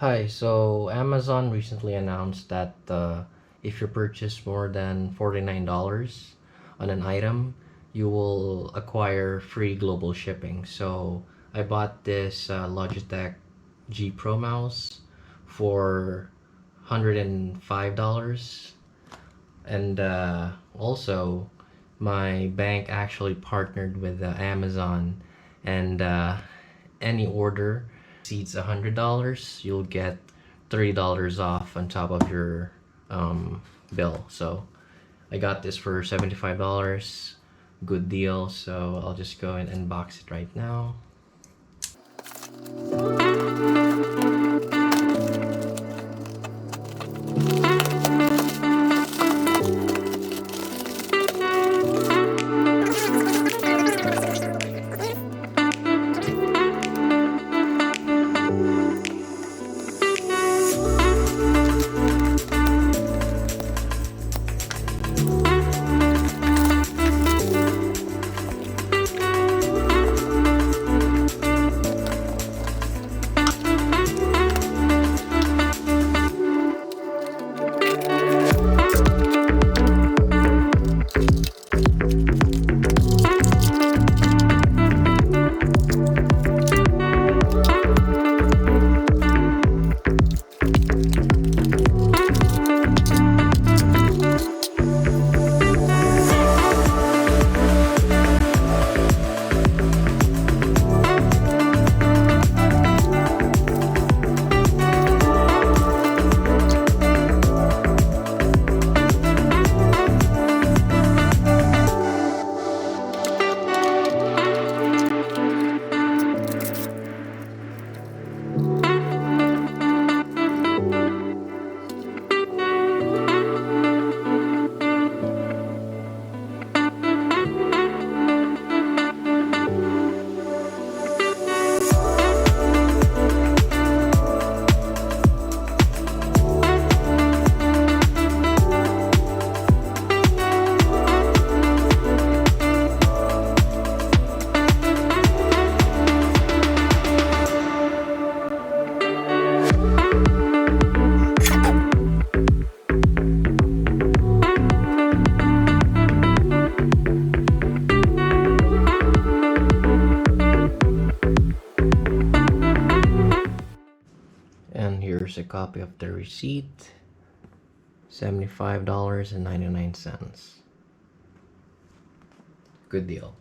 Hi, so Amazon recently announced that if you purchase more than $49 on an item, you will acquire free global shipping. So I bought this Logitech G Pro mouse for $105. And also, my bank actually partnered with Amazon, and any order exceeds $100, you'll get $30 off on top of your bill. So I got this for $75. Good deal. So I'll just go and unbox it right now. And here's a copy of the receipt. $75.99. Good deal.